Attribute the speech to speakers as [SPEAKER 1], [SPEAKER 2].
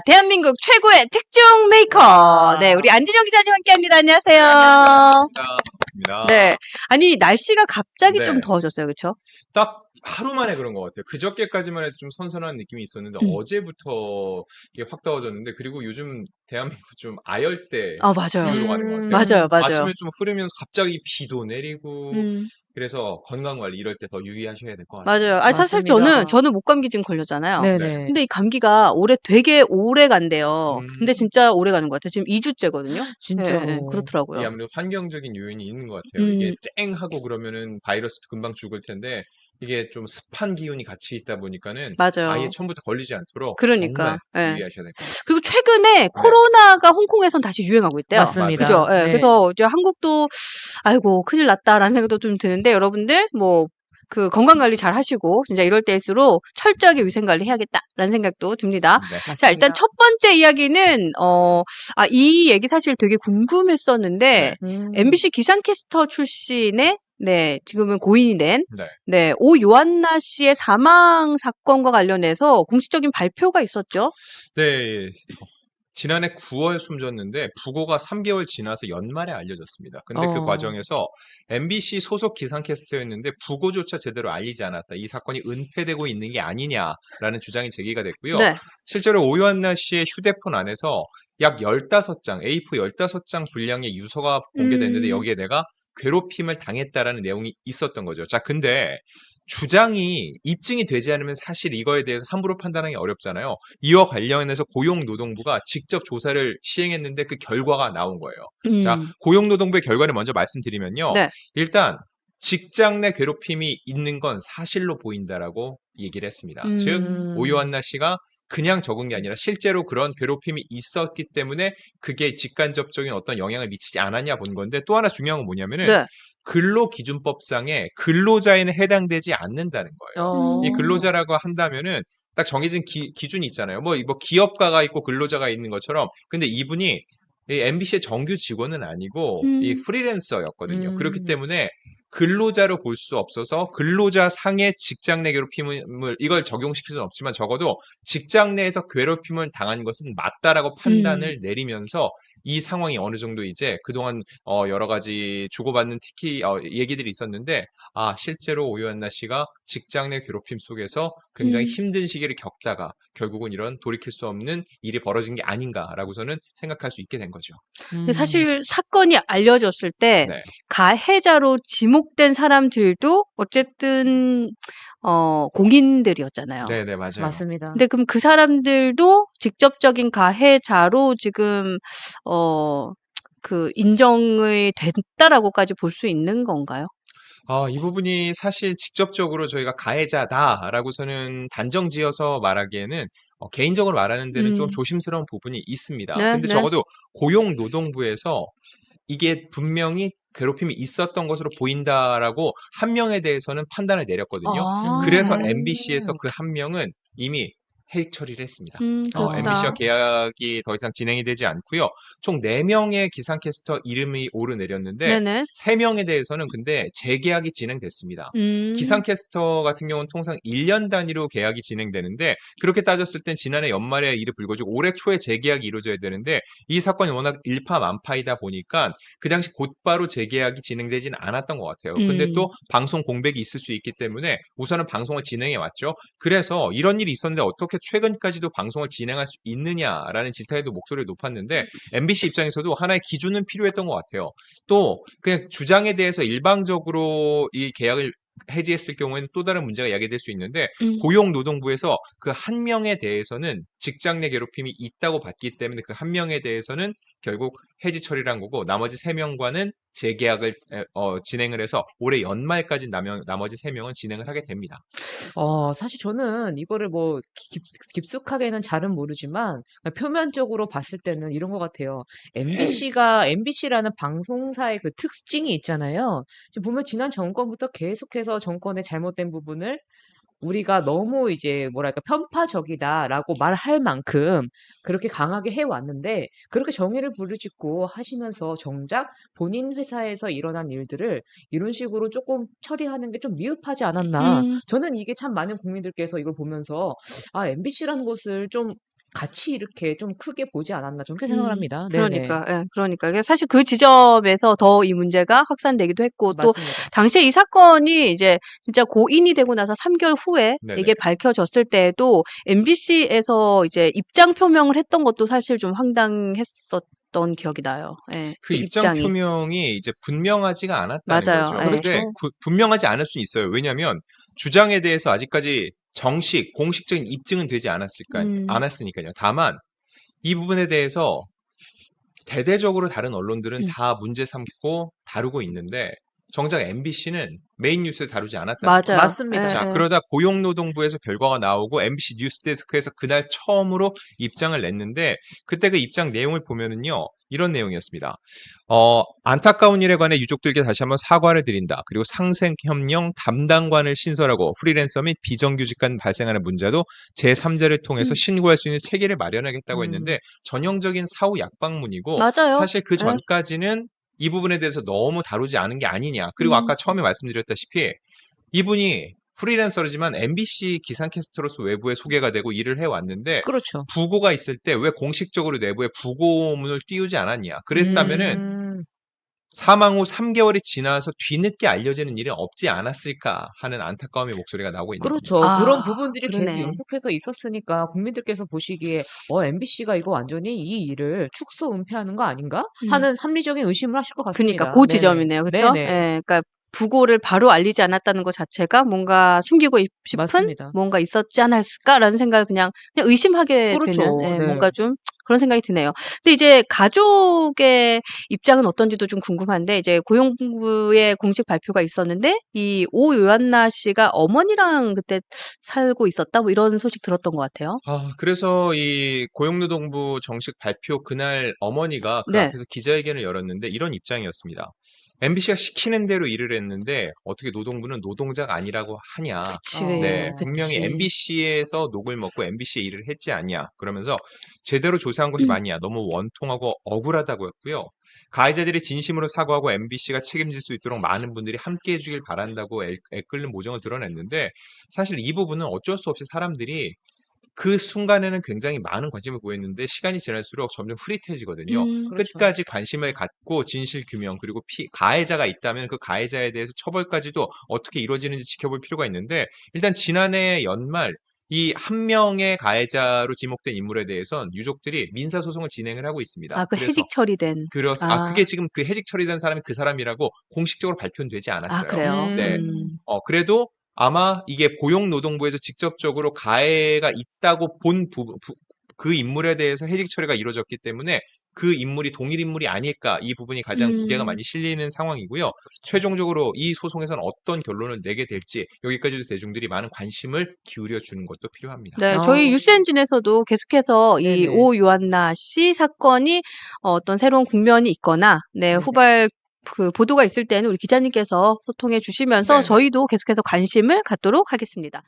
[SPEAKER 1] 대한민국 최고의 특종 메이커. 네, 우리 안진영 기자님 함께합니다. 안녕하세요.
[SPEAKER 2] 반갑습니다.
[SPEAKER 1] 네, 아니 날씨가 갑자기
[SPEAKER 2] 네.
[SPEAKER 1] 좀 더워졌어요, 그렇죠?
[SPEAKER 2] 딱 하루 만에 그런 것 같아요. 그저께까지만 해도 좀 선선한 느낌이 있었는데 어제부터 이게 확 더워졌는데 그리고 요즘 대한민국 좀 아열대
[SPEAKER 1] 맞아요.
[SPEAKER 2] 기후로 가는 것 같아요.
[SPEAKER 1] 맞아요.
[SPEAKER 2] 아침에 좀 흐르면서 갑자기 비도 내리고
[SPEAKER 1] 음,
[SPEAKER 2] 그래서 건강 관리 이럴 때 더 유의하셔야 될 것 같아요.
[SPEAKER 1] 맞아요. 아니, 사실
[SPEAKER 3] 맞습니다.
[SPEAKER 1] 저는 목감기 지금 걸렸잖아요.
[SPEAKER 2] 네.
[SPEAKER 3] 네네.
[SPEAKER 1] 근데 이 감기가 되게 오래 간대요. 근데
[SPEAKER 2] 음,
[SPEAKER 1] 진짜 오래 가는 것 같아요. 지금 2주째거든요. 예,
[SPEAKER 3] 진짜로.
[SPEAKER 1] 그렇더라고요.
[SPEAKER 2] 이게 아무래도 환경적인 요인이 있는 것 같아요. 이게
[SPEAKER 1] 음,
[SPEAKER 2] 쨍하고 그러면은 바이러스도 금방 죽을 텐데 이게 좀 습한 기운이 같이 있다 보니까는 아예
[SPEAKER 1] 맞아요.
[SPEAKER 2] 처음부터 걸리지 않도록
[SPEAKER 1] 그러니까.
[SPEAKER 2] 정말
[SPEAKER 1] 예.
[SPEAKER 2] 유의하셔야 될 것 같아요.
[SPEAKER 1] 그리고 최근에
[SPEAKER 2] 네.
[SPEAKER 1] 코로나가 홍콩에선 다시 유행하고 있대요.
[SPEAKER 3] 맞습니다.
[SPEAKER 1] 그죠? 예,
[SPEAKER 3] 네.
[SPEAKER 1] 그래서 이제 한국도 아이고 큰일 났다라는 생각도 좀 드는데 여러분들 뭐 그 건강 관리 잘 하시고 진짜 이럴 때일수록 철저하게 위생 관리 해야겠다라는 생각도 듭니다.
[SPEAKER 2] 네.
[SPEAKER 1] 자, 일단
[SPEAKER 3] 맞습니다.
[SPEAKER 1] 첫 번째 이야기는 이 얘기 사실 되게 궁금했었는데
[SPEAKER 3] 음.
[SPEAKER 1] MBC 기상캐스터 출신의 네, 지금은 고인이 된
[SPEAKER 2] 네.
[SPEAKER 1] 네, 오요한나 씨의 사망 사건과 관련해서 공식적인 발표가 있었죠.
[SPEAKER 2] 네. 지난해 9월 숨졌는데 부고가 3개월 지나서 연말에 알려졌습니다. 근데 그
[SPEAKER 1] 어,
[SPEAKER 2] 과정에서 MBC 소속 기상캐스터였는데 부고조차 제대로 알리지 않았다. 이 사건이 은폐되고 있는 게 아니냐라는 주장이 제기가 됐고요.
[SPEAKER 1] 네.
[SPEAKER 2] 실제로 오요한나 씨의 휴대폰 안에서 약 15장, A4 15장 분량의 유서가 공개됐는데
[SPEAKER 1] 음,
[SPEAKER 2] 여기에 내가 괴롭힘을 당했다라는 내용이 있었던 거죠. 자, 근데 주장이 입증이 되지 않으면 사실 이거에 대해서 함부로 판단하기 어렵잖아요. 이와 관련해서 고용노동부가 직접 조사를 시행했는데 그 결과가 나온 거예요. 자, 고용노동부의 결과를 먼저 말씀드리면요.
[SPEAKER 1] 네.
[SPEAKER 2] 일단 직장 내 괴롭힘이 있는 건 사실로 보인다라고 얘기를 했습니다. 즉,
[SPEAKER 3] 음.
[SPEAKER 2] 오요한나 씨가 그냥 적은 게 아니라 실제로 그런 괴롭힘이 있었기 때문에 그게 직간접적인 어떤 영향을 미치지 않았냐 본 건데 또 하나 중요한 건 뭐냐면은
[SPEAKER 1] 네.
[SPEAKER 2] 근로기준법상에 근로자에는 해당되지 않는다는 거예요. 이
[SPEAKER 3] 어.
[SPEAKER 2] 근로자라고 한다면은 딱 정해진 기준이 있잖아요. 뭐 기업가가 있고 근로자가 있는 것처럼. 근데 이분이 이 MBC의 정규 직원은 아니고 이 프리랜서였거든요. 그렇기
[SPEAKER 3] 음.
[SPEAKER 2] 때문에 근로자로 볼 수 없어서 근로자 상의 직장 내 괴롭힘을 이걸 적용시킬 수는 없지만 적어도 직장 내에서 괴롭힘을 당한 것은 맞다라고 판단을 내리면서 이 상황이 어느 정도 이제 그동안 여러 가지 주고받는 특히 얘기들이 있었는데 실제로 오요한나 씨가 직장 내 괴롭힘 속에서 굉장히 힘든 시기를 겪다가 결국은 이런 돌이킬 수 없는 일이 벌어진 게 아닌가라고서는 생각할 수 있게 된 거죠.
[SPEAKER 1] 근데
[SPEAKER 3] 음.
[SPEAKER 1] 사실 사건이 알려졌을 때
[SPEAKER 2] 네.
[SPEAKER 1] 가해자로 지목된 사람들도 어쨌든 공인들이었잖아요.
[SPEAKER 2] 네, 맞아요.
[SPEAKER 3] 맞습니다.
[SPEAKER 1] 근데 그럼 그 사람들도 직접적인 가해자로 지금 그 인정이 됐다라고까지 볼 수 있는 건가요?
[SPEAKER 2] 이 부분이 사실 직접적으로 저희가 가해자다라고서는 단정지어서 말하기에는 개인적으로 말하는 데는 좀 조심스러운 부분이 있습니다.
[SPEAKER 1] 네,
[SPEAKER 2] 근데
[SPEAKER 1] 네.
[SPEAKER 2] 적어도 고용노동부에서 이게 분명히 괴롭힘이 있었던 것으로 보인다라고 한 명에 대해서는 판단을 내렸거든요. 그래서 MBC에서 그 한 명은 이미 해직 처리를 했습니다.
[SPEAKER 1] 그렇구나.
[SPEAKER 2] MBC와 계약이 더 이상 진행이 되지 않고요. 총 4명의 기상캐스터 이름이 오르내렸는데
[SPEAKER 1] 네네.
[SPEAKER 2] 3명에 대해서는 근데 재계약이 진행됐습니다. 기상캐스터 같은 경우는 통상 1년 단위로 계약이 진행되는데 그렇게 따졌을 땐 지난해 연말에 일을 불거지고 올해 초에 재계약이 이루어져야 되는데 이 사건이 워낙 일파만파이다 보니까 그 당시 곧바로 재계약이 진행되지는 않았던 것 같아요. 근데 또 방송 공백이 있을 수 있기 때문에 우선은 방송을 진행해 왔죠. 그래서 이런 일이 있었는데 어떻게 최근까지도 방송을 진행할 수 있느냐라는 질타에도 목소리를 높았는데 MBC 입장에서도 하나의 기준은 필요했던 것 같아요. 또 그냥 주장에 대해서 일방적으로 이 계약을 해지했을 경우에는 또 다른 문제가 야기될 수 있는데 고용노동부에서 그 한 명에 대해서는 직장 내 괴롭힘이 있다고 봤기 때문에 그 한 명에 대해서는 결국 해지 처리를 한 거고 나머지 3명과는 재계약을 진행을 해서 올해 연말까지 나머지 3명은 진행을 하게 됩니다.
[SPEAKER 3] 사실 저는 이거를 뭐 깊숙하게는 잘은 모르지만 그냥 표면적으로 봤을 때는 이런 것 같아요. MBC라는 방송사의 그 특징이 있잖아요. 지금 보면 지난 정권부터 계속해서 정권의 잘못된 부분을 우리가 너무 이제 뭐랄까 편파적이다라고 말할 만큼 그렇게 강하게 해왔는데 그렇게 정의를 부르짖고 하시면서 정작 본인 회사에서 일어난 일들을 이런 식으로 조금 처리하는 게 좀 미흡하지 않았나. 저는 이게 참 많은 국민들께서 이걸 보면서 MBC라는 곳을 좀 같이 이렇게 좀 크게 보지 않았나 좀 그렇게 생각을 합니다. 네네.
[SPEAKER 1] 그러니까, 예, 그러니까. 그래서 사실 그 지점에서 더 이 문제가 확산되기도 했고, 또
[SPEAKER 3] 맞습니다.
[SPEAKER 1] 당시에 이 사건이 이제 진짜 고인이 되고 나서 3개월 후에
[SPEAKER 2] 네네.
[SPEAKER 1] 이게 밝혀졌을 때에도 MBC에서 이제 입장 표명을 했던 것도 사실 좀 황당했었던 기억이 나요. 예,
[SPEAKER 2] 그
[SPEAKER 1] 그
[SPEAKER 2] 입장
[SPEAKER 1] 입장이.
[SPEAKER 2] 표명이 이제 분명하지가 않았다는
[SPEAKER 1] 맞아요.
[SPEAKER 2] 거죠.
[SPEAKER 1] 예.
[SPEAKER 2] 근데
[SPEAKER 3] 그렇죠.
[SPEAKER 2] 분명하지 않을 수 있어요. 왜냐하면 주장에 대해서 아직까지 공식적인 입증은 되지
[SPEAKER 1] 음,
[SPEAKER 2] 않았으니까요. 다만 이 부분에 대해서 대대적으로 다른 언론들은
[SPEAKER 1] 음,
[SPEAKER 2] 다 문제 삼고 다루고 있는데 정작 MBC는 메인 뉴스에 다루지 않았다는 거예요.
[SPEAKER 1] 맞아요. 예,
[SPEAKER 3] 맞습니다.
[SPEAKER 2] 자,
[SPEAKER 1] 예.
[SPEAKER 2] 그러다 고용노동부에서 결과가 나오고 MBC 뉴스데스크에서 그날 처음으로 입장을 냈는데 그때 그 입장 내용을 보면은요. 이런 내용이었습니다. 안타까운 일에 관해 유족들께 다시 한번 사과를 드린다. 그리고 상생협령 담당관을 신설하고 프리랜서 및 비정규직 간 발생하는 문제도 제3자를 통해서 신고할 수 있는 체계를 마련하겠다고 했는데 전형적인 사후 약방문이고
[SPEAKER 1] 맞아요.
[SPEAKER 2] 사실 그
[SPEAKER 1] 예.
[SPEAKER 2] 전까지는 이 부분에 대해서 너무 다루지 않은 게 아니냐. 그리고 아까 처음에 말씀드렸다시피 이분이 프리랜서지만 MBC 기상캐스터로서 외부에 소개가 되고 일을 해왔는데
[SPEAKER 3] 그렇죠.
[SPEAKER 2] 부고가 있을 때 왜 공식적으로 내부에 부고문을 띄우지 않았냐. 그랬다면은
[SPEAKER 3] 음.
[SPEAKER 2] 사망 후 3개월이 지나서 뒤늦게 알려지는 일은 없지 않았을까 하는 안타까움의 목소리가 나오고 있는 겁니다.
[SPEAKER 3] 그렇죠. 그런
[SPEAKER 1] 아,
[SPEAKER 3] 부분들이 계속
[SPEAKER 1] 그러네.
[SPEAKER 3] 연속해서 있었으니까 국민들께서 보시기에 MBC가 이거 완전히 이 일을 축소 은폐하는 거 아닌가?
[SPEAKER 1] 음.
[SPEAKER 3] 하는 합리적인 의심을 하실 것
[SPEAKER 1] 그니까
[SPEAKER 3] 같습니다.
[SPEAKER 1] 고
[SPEAKER 3] 네네.
[SPEAKER 1] 지점이네요. 그쵸?
[SPEAKER 3] 네네.
[SPEAKER 1] 예. 그러니까 부고를 바로 알리지 않았다는 것 자체가 뭔가 숨기고 싶은
[SPEAKER 3] 맞습니다.
[SPEAKER 1] 뭔가 있었지 않았을까라는 생각을 그냥 의심하게 되는,
[SPEAKER 3] 그렇죠.
[SPEAKER 1] 예,
[SPEAKER 3] 네.
[SPEAKER 1] 뭔가 좀 그런 생각이 드네요. 근데 이제 가족의 입장은 어떤지도 좀 궁금한데, 이제 고용부의 공식 발표가 있었는데, 이 오 요한나 씨가 어머니랑 그때 살고 있었다? 뭐 이런 소식 들었던 것 같아요.
[SPEAKER 2] 그래서 이 고용노동부 정식 발표 그날 어머니가 그
[SPEAKER 1] 네.
[SPEAKER 2] 앞에서 기자회견을 열었는데 이런 입장이었습니다. MBC가 시키는 대로 일을 했는데 어떻게 노동부는 노동자가 아니라고 하냐.
[SPEAKER 1] 그치,
[SPEAKER 2] 네, 분명히
[SPEAKER 1] 그치.
[SPEAKER 2] MBC에서 녹을 먹고 MBC에 일을 했지 않냐. 그러면서 제대로 조사한 것이 맞냐. 너무 원통하고 억울하다고 했고요. 가해자들이 진심으로 사과하고 MBC가 책임질 수 있도록 많은 분들이 함께 해주길 바란다고 애끓는 모정을 드러냈는데 사실 이 부분은 어쩔 수 없이 사람들이 그 순간에는 굉장히 많은 관심을 보였는데 시간이 지날수록 점점 흐릿해지거든요.
[SPEAKER 3] 그렇죠.
[SPEAKER 2] 끝까지 관심을 갖고 진실 규명 그리고 가해자가 있다면 그 가해자에 대해서 처벌까지도 어떻게 이루어지는지 지켜볼 필요가 있는데 일단 지난해 연말 이 한 명의 가해자로 지목된 인물에 대해선 유족들이 민사 소송을 진행을 하고 있습니다.
[SPEAKER 1] 아, 그
[SPEAKER 2] 그래서
[SPEAKER 1] 해직 처리된.
[SPEAKER 2] 그게
[SPEAKER 1] 아,
[SPEAKER 2] 지금 그 해직 처리된 사람이 그 사람이라고 공식적으로 발표는 되지
[SPEAKER 1] 아,
[SPEAKER 2] 않았어요.
[SPEAKER 1] 그래요.
[SPEAKER 2] 네. 그래도 아마 이게 고용노동부에서 직접적으로 가해가 있다고 본 그 인물에 대해서 해직 처리가 이루어졌기 때문에 그 인물이 동일 인물이 아닐까 이 부분이 가장 무게가 많이 실리는 상황이고요. 최종적으로 이 소송에서는 어떤 결론을 내게 될지 여기까지도 대중들이 많은 관심을 기울여 주는 것도 필요합니다.
[SPEAKER 1] 네,
[SPEAKER 3] 아.
[SPEAKER 1] 저희 뉴스엔진에서도 계속해서 이
[SPEAKER 3] 네네.
[SPEAKER 1] 오 요한나 씨 사건이 어떤 새로운 국면이 있거나, 네,
[SPEAKER 3] 네네.
[SPEAKER 1] 후발 그 보도가 있을 때는 우리 기자님께서 소통해 주시면서
[SPEAKER 2] 네네.
[SPEAKER 1] 저희도 계속해서 관심을 갖도록 하겠습니다.